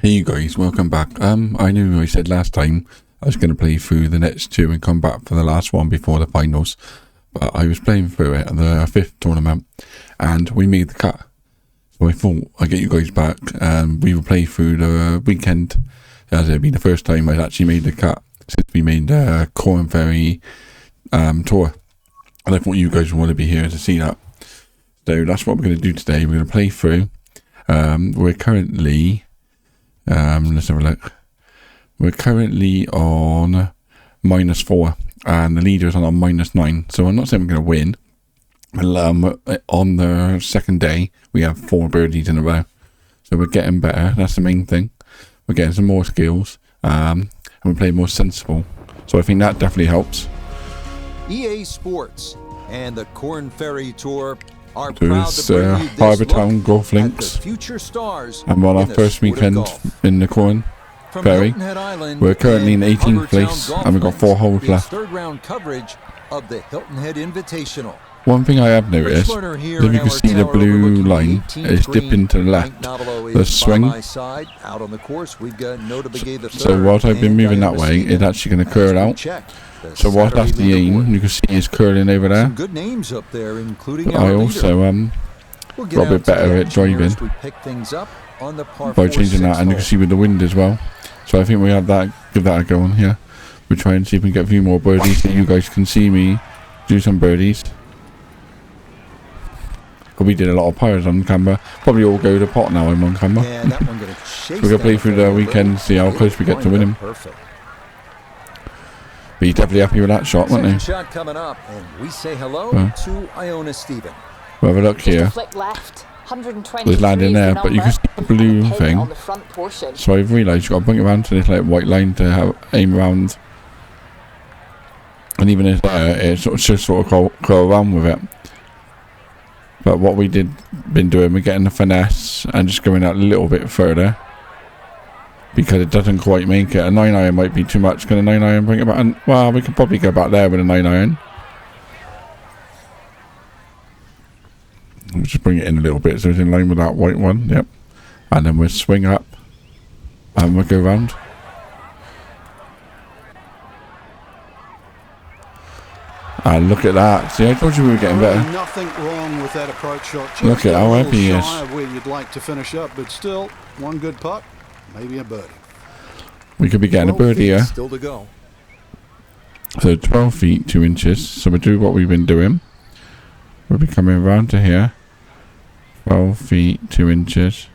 Hey you guys, welcome back. I knew I said last time I was going to play through the next two and come back for the last one before the finals. But I was playing through it at the 5th tournament and we made the cut. So I thought I'd get you guys back and we will play through the weekend, as it'd be the first time I'd actually made the cut since we made the Korn Ferry tour. And I thought you guys would want to be here to see that. So that's what we're going to do today. We're going to play through. We're currently... let's have a look. We're currently on -4 and the leader is on -9. So I'm not saying we're going to win. On the second day, we have 4 birdies in a row. So we're getting better. That's the main thing. We're getting some more skills and we're playing more sensible. So I think that definitely helps. EA Sports and the Korn Ferry Tour are There's Harbour Town Golf Links. I'm on our first weekend in the Korn Ferry. We're currently in 18th place and we've got 4 holes left. Third round coverage of the Hilton Head Invitational. One thing I have noticed, if you can see the blue line, is dipping to the left, the swing. So whilst I've been moving that way, it's actually going to curl out. So whilst that's the aim, you can see it's curling over there. I also got a bit better at driving by changing that, and you can see with the wind as well. So I think we have that, give that a go on here. We'll try and see if we can get a few more birdies so you guys can see me do some birdies. We did a lot of pires on camera. Probably all go to pot now I'm on camera. So we're going to play through the weekend, see how close we get to winning. But you're definitely happy with that shot, weren't you? Shot coming up, and we say hello to Iona Stephen. We'll have a look here. There's land in there, but you can see the blue thing. So I've realised you've got to bring it around to this like white line to have aim around. And even if it's just sort of go around with it. But what we been doing, we're getting the finesse and just going out a little bit further. Because it doesn't quite make it. A 9-iron might be too much. Can a 9-iron bring it back? And, well, we could probably go back there with a 9-iron. We'll just bring it in a little bit so it's in line with that white one. Yep. And then we'll swing up. And we'll go round. And look at that. See, I told you we were getting better. Nothing wrong with that approach shot. Look at how happy he is. Where you'd like to finish up, but still, one good putt, maybe a birdie. We could be getting a birdie here. Still to go. So 12 feet 2 inches. So we'll do what we've been doing. We'll be coming around to here. 12 feet 2 inches.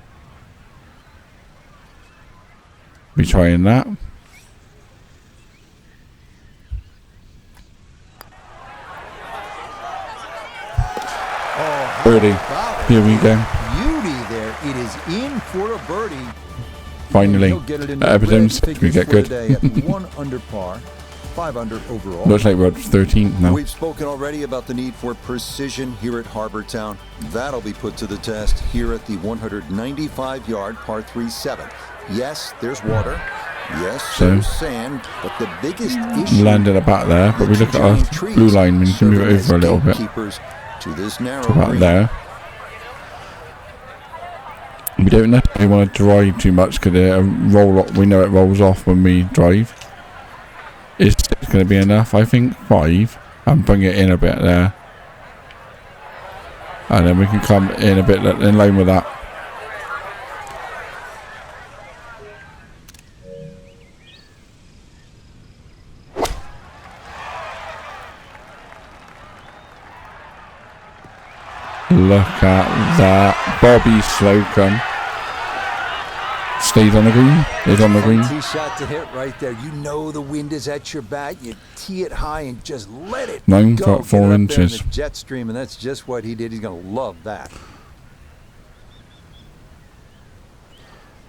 Be trying that. Birdie. Here we go. Beauty there. It is in for a birdie. Finally. Ep.6 we get good. At 1 under par, 5 under overall. Looks like we're at 13th now. We've spoken already about the need for precision here at Harbour Town. That'll be put to the test here at the 195-yard par 3-7. Yes, there's water. Yes, there's sand, but the biggest issue landed about there, but we look at our blue line and you can move it over a little bit. To this narrow about there. We don't necessarily want to drive too much because we know it rolls off when we drive. Is 6 going to be enough? I think 5 and bring it in a bit there. And then we can come in a bit in line with that. Look at that. Bobby Slocum stays on the green. Is on the green. Tee shot to hit right there. You know the wind is at your back. You tee it high and just let it 9 go. foot 4 inches. Jet stream, and that's just what he did. He's going to love that.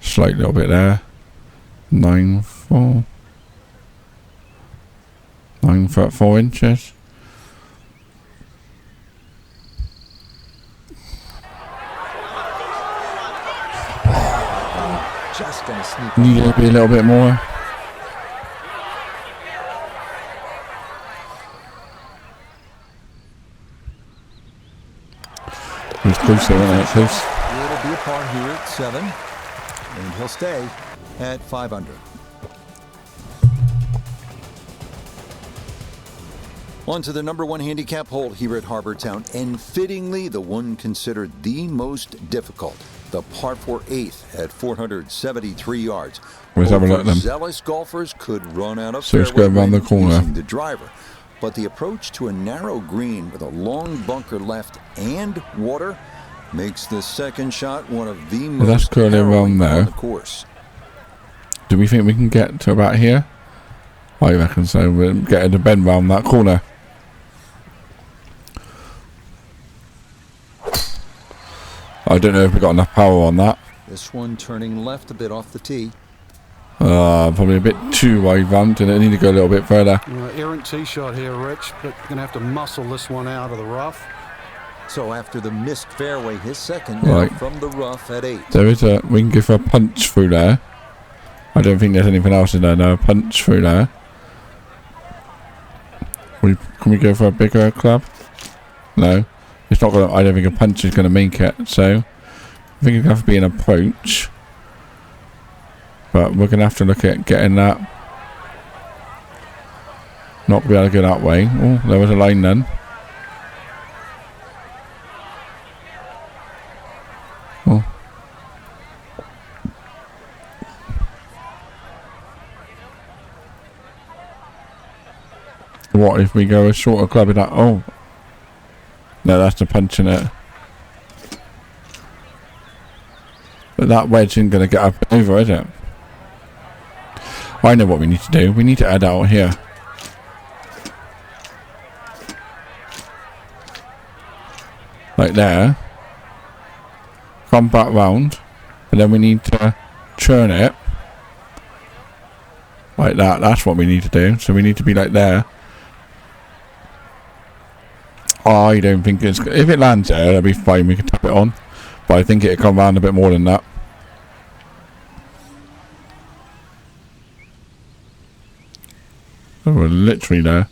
Slight little bit there. 9 foot 4 inches. Just gonna sneak Need to be a little bit more. It's close there, isn't it? Close. It'll be a par here at 7, and he'll stay. at 5 under. On to the number 1 handicap hole here at Harbour Town, and fittingly the one considered the most difficult, the par 4 8th at 473 yards. Let's have a look at them. Zealous golfers could run out of So it's going around the corner. using the driver, but the approach to a narrow green with a long bunker left and water makes the second shot one of the most that's curling around there. on the course. Do we think we can get to about here? I reckon so. We're getting to bend round that corner. I don't know if we got enough power on that. This one turning left a bit off the tee. Probably a bit too wide ramped, and it need to go a little bit further. Errant tee shot here, Rich, but you're going to have to muscle this one out of the rough. So after the missed fairway, his second Right. from the rough at 8. There is a. We can give a punch through there. I don't think there's anything else in there. No, a punch through there. Can we go for a bigger club? No. It's not gonna. I don't think a punch is gonna make it. So I think it's gonna have to be an approach. But we're gonna have to look at getting that. Not be able to go that way. Oh, there was a line then. Oh. What if we go a shorter club in that? Oh. No, that's the punch in it. But that wedge isn't going to get up over, is it? I know what we need to do. We need to add out here. Like there. Come back round. And then we need to churn it. Like that. That's what we need to do. So we need to be like there. I don't think it's... If it lands there, that'll be fine. We can tap it on. But I think it'll come round a bit more than that. Oh, we're literally there.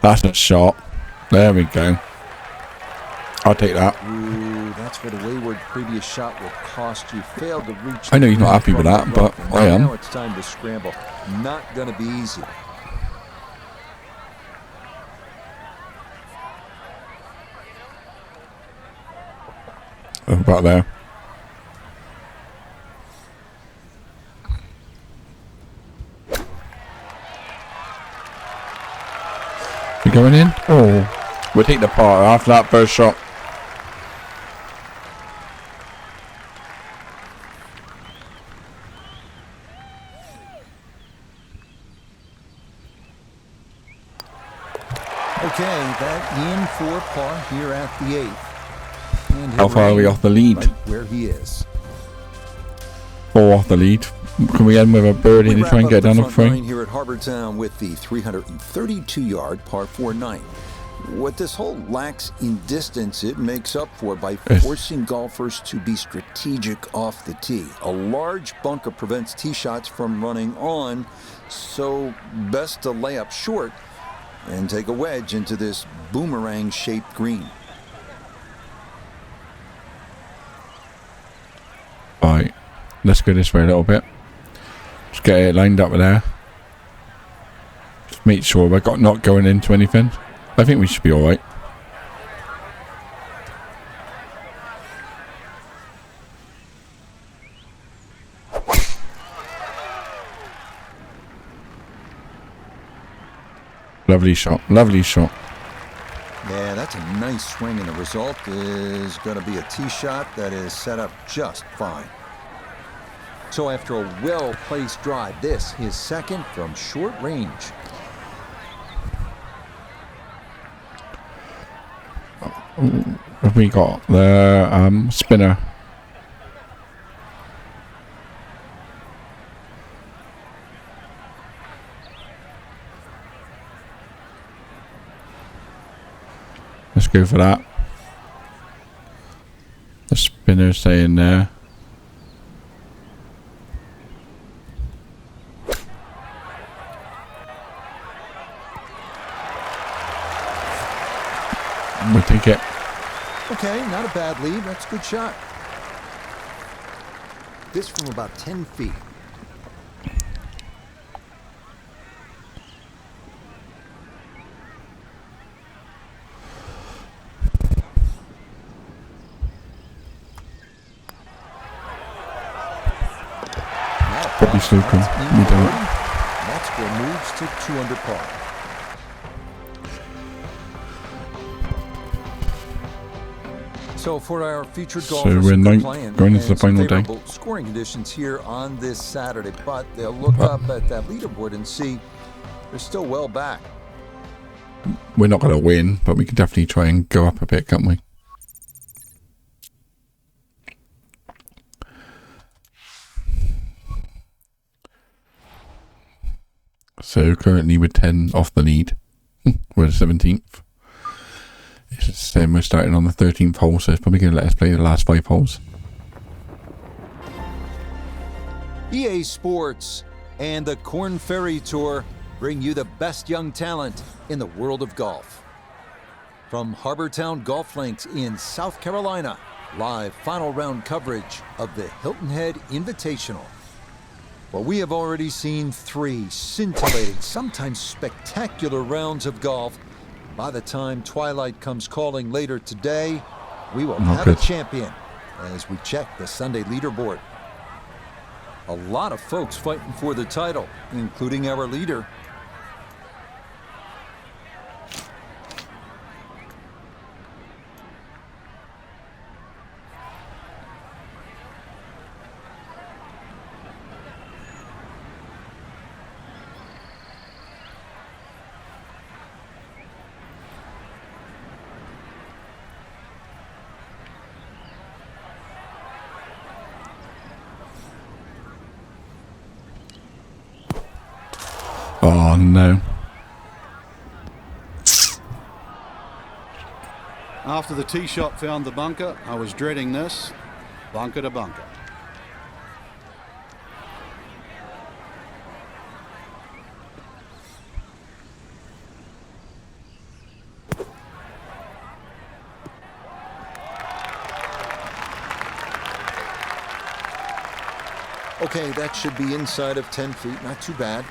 That's a shot. There we go. I'll take that. Ooh, that's what a wayward previous shot will cost you. Failed to reach. I know he's not happy with that, but I am. Now it's time to scramble. Not going to be easy. About there. We going in? Oh, we'll take the par after that first shot. Okay, that in for par here at the 8th. And How far are we off the lead? Right where he is. 4 off the lead. Can we end with a birdie to try and get down the frame? Here at Harbour Town with the 332-yard par 4-9. What this hole lacks in distance, it makes up for by forcing golfers to be strategic off the tee. A large bunker prevents tee shots from running on, so best to lay up short and take a wedge into this boomerang-shaped green. Right, let's go this way a little bit. Just get it lined up there. Just make sure we're not going into anything. I think we should be alright. Lovely shot, lovely shot. Yeah, that's a nice swing, and the result is going to be a tee shot that is set up just fine. So after a well-placed drive, this is second from short range. Have we got the spinner? Let's go for that. The spinner staying there. We'll take it. Okay, not a bad lead. That's a good shot. This from about 10 feet. Probably Slocum. We don't. That score moves to 2 under par. So for our featured golfers, we're ninth, going into the final day. Scoring conditions here on this Saturday, but they'll look up at that leaderboard and see they're still well back. We're not going to win, but we can definitely try and go up a bit, can't we? So currently we're 10 off the lead. We're 17th. It's the same, we're starting on the 13th hole, so it's probably going to let us play the last 5 holes. EA Sports and the Korn Ferry Tour bring you the best young talent in the world of golf. From Harbour Town Golf Links in South Carolina, live final round coverage of the Hilton Head Invitational. Well, we have already seen 3 scintillating, sometimes spectacular rounds of golf. By the time twilight comes calling later today, we will have a champion as we check the Sunday leaderboard. A lot of folks fighting for the title, including our leader. Oh no. After the tee shot found the bunker, I was dreading this. Bunker to bunker. Okay, that should be inside of 10 feet. Not too bad.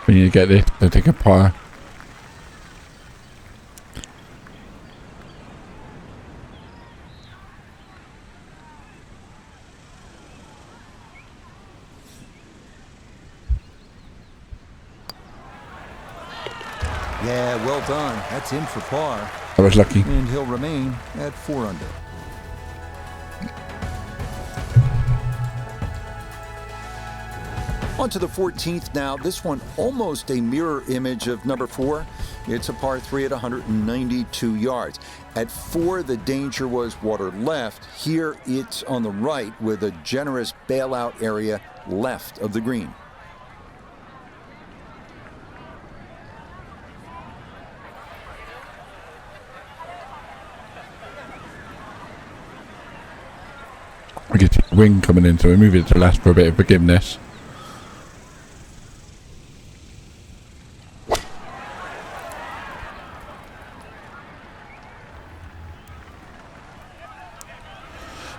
We need to get this to take a par. Yeah, well done. That's in for par. I was lucky. And he'll remain at 4 under. On to the 14th now. This one almost a mirror image of number 4. It's a par 3 at 192 yards. At 4, the danger was water left. Here, it's on the right with a generous bailout area left of the green. We get the wind coming in, so we move it to last for a bit of forgiveness.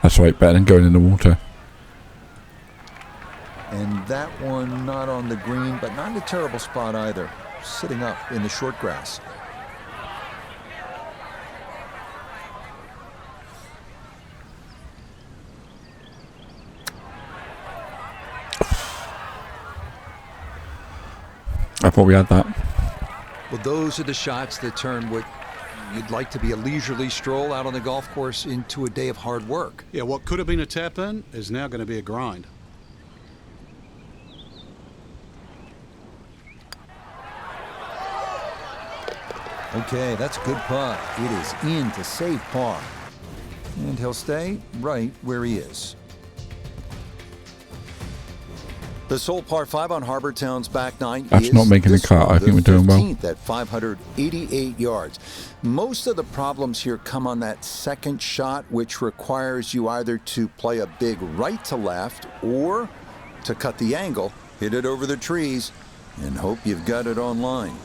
That's right, better than going in the water. And that one not on the green, but not in a terrible spot either. Sitting up in the short grass. I thought we had that. Well, those are the shots that turn what you'd like to be a leisurely stroll out on the golf course into a day of hard work. Yeah, what could have been a tap-in is now going to be a grind. Okay, that's a good putt. It is in to save par. And he'll stay right where he is. The sole par 5 on Harbour Town's back 9 That's is not making the cut. I think we're doing well. 15th at 588 yards. Most of the problems here come on that second shot, which requires you either to play a big right to left or to cut the angle, hit it over the trees, and hope you've got it on line.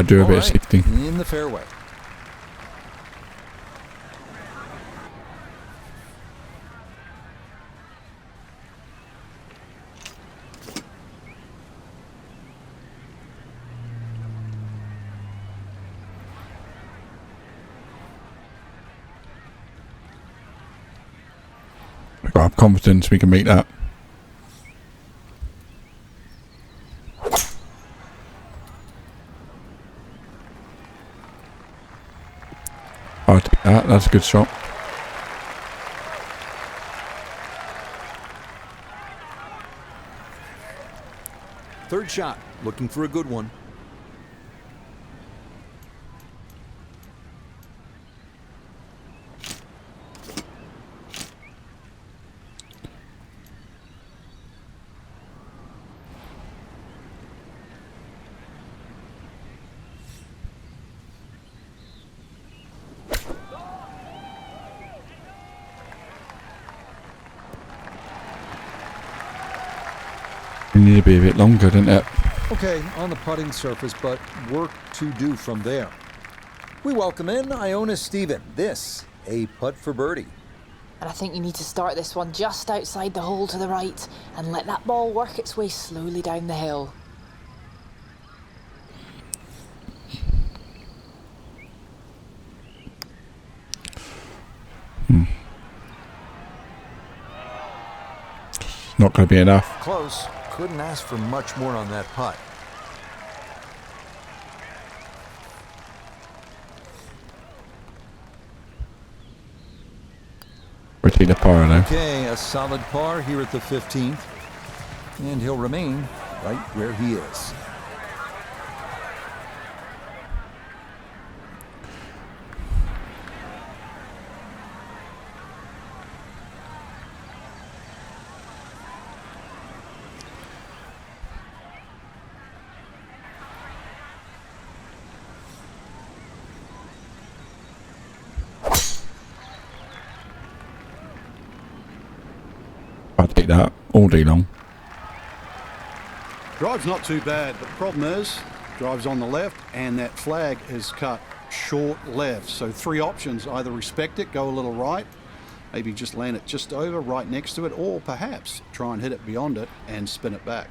I do a bit of All right, 60. in the fairway. I have confidence we can make that. I'll take that. That's a good shot. Third shot, looking for a good one. We need to be a bit longer, don't it? Okay, on the putting surface, but work to do from there. We welcome in Iona Stephen. This, a putt for birdie. And I think you need to start this one just outside the hole to the right and let that ball work its way slowly down the hill. Not going to be enough. Close. Couldn't ask for much more on that putt. We're taking a par now. Okay, a solid par here at the 15th. And he'll remain right where he is. I'll take that all day long. Drive's not too bad, but the problem is, drive's on the left and that flag is cut short left. So three options: either respect it, go a little right, maybe just land it just over, right next to it, or perhaps try and hit it beyond it and spin it back.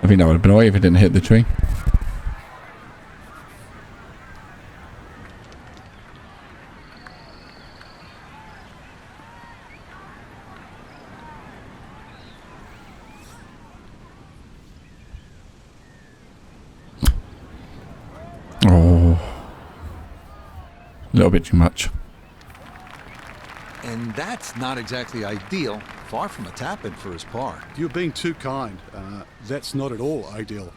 I think that would have been alright if it didn't hit the tree. Oh, a little bit too much. And that's not exactly ideal. Far from a tap-in for his par. You're being too kind. That's not at all ideal.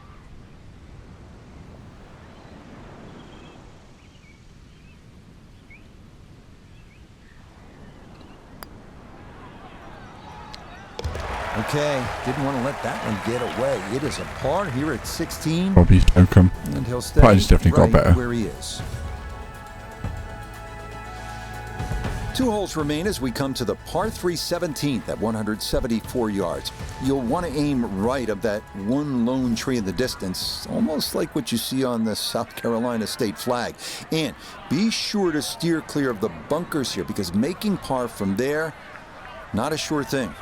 Okay, didn't want to let that one get away. It is a par here at 16. Probably Slocum. And he'll stay Putting's definitely got right better. where he is. 2 holes remain as we come to the par 3 17th at 174 yards. You'll want to aim right of that one lone tree in the distance, almost like what you see on the South Carolina state flag. And be sure to steer clear of the bunkers here, because making par from there, not a sure thing.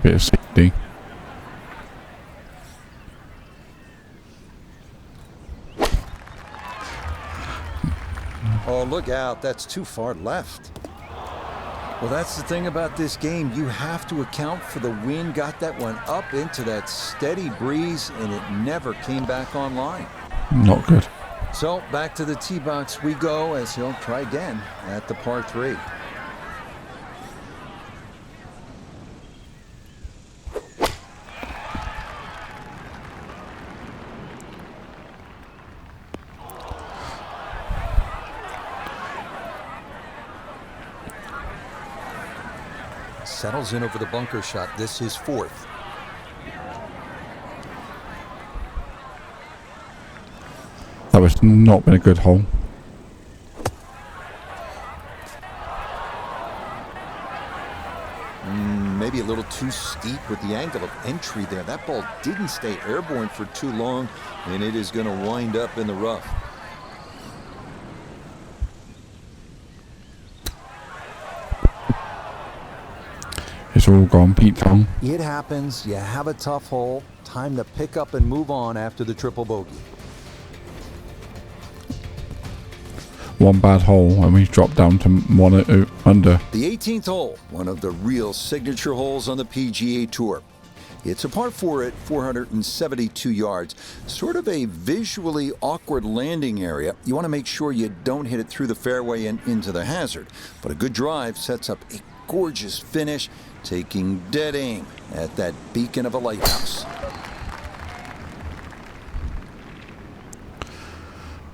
Bit of safety. Oh, look out. That's too far left. Well, that's the thing about this game. You have to account for the wind. Got that one up into that steady breeze, and it never came back online. Not good. So back to the tee box we go as he'll try again at the par 3. settles in over the bunker shot. This is fourth. That was not been a good hole. Maybe a little too steep with the angle of entry there. That ball didn't stay airborne for too long, and it is going to wind up in the rough. It's all gone Pete Tong. It happens. You have a tough hole. Time to pick up and move on after the triple bogey. One bad hole and we've dropped down to one under. The 18th hole, one of the real signature holes on the PGA Tour. It's a par 4 at 472 yards. Sort of a visually awkward landing area. You want to make sure you don't hit it through the fairway and into the hazard. But a good drive sets up a gorgeous finish, taking dead aim at that beacon of a lighthouse.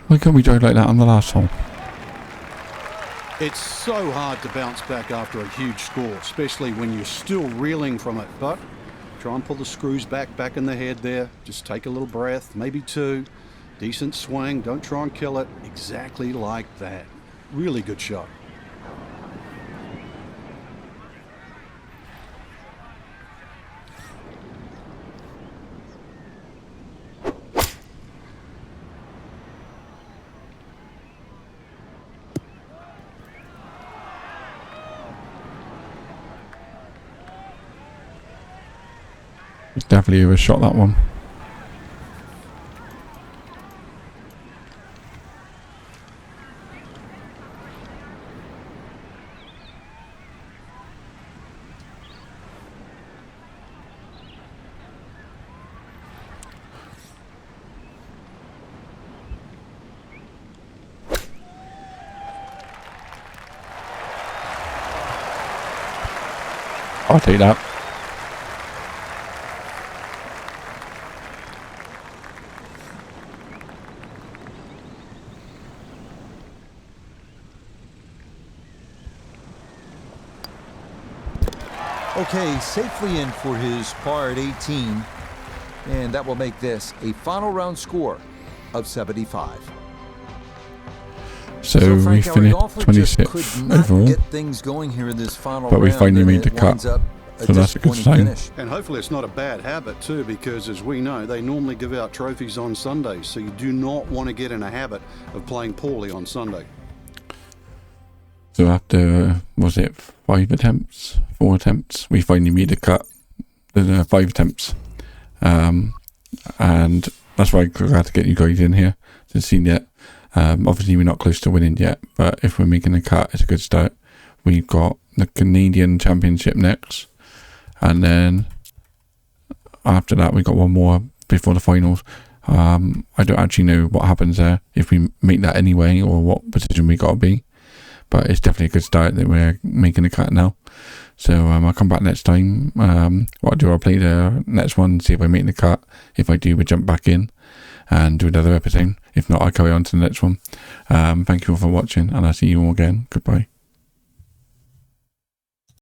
Why can't we drive like that on the last hole? It's so hard to bounce back after a huge score, especially when you're still reeling from it. But try and pull the screws back in the head there. Just take a little breath, maybe two. Decent swing. Don't try and kill it. Exactly like that. Really good shot. It's definitely overshot that one. I'll take that. Okay, safely in for his par at 18, and that will make this a final round score of 75. So we Frank, finished our golfer just 26th could not overall, get things going here in this final but we round, finally and made the it cut, winds up so that's a good disappointing sign. finish. And hopefully it's not a bad habit too, because as we know, they normally give out trophies on Sundays, so you do not want to get in a habit of playing poorly on Sunday. So after, was it 4 attempts, we finally made the cut. 5 attempts. And that's why I'm glad to get you guys in here to see that. Obviously we're not close to winning yet, but if we're making a cut, it's a good start. We've got the Canadian Championship next, and then after that we got one more before the finals. I don't actually know what happens there, if we make that anyway, or what position we got to be. But it's definitely a good start that we're making a cut now. So I'll come back next time. What I'll do, I'll play the next one, see if I make the cut. If I do, we'll jump back in and do another episode. If not, I'll carry on to the next one. Thank you all for watching, and I'll see you all again. Goodbye.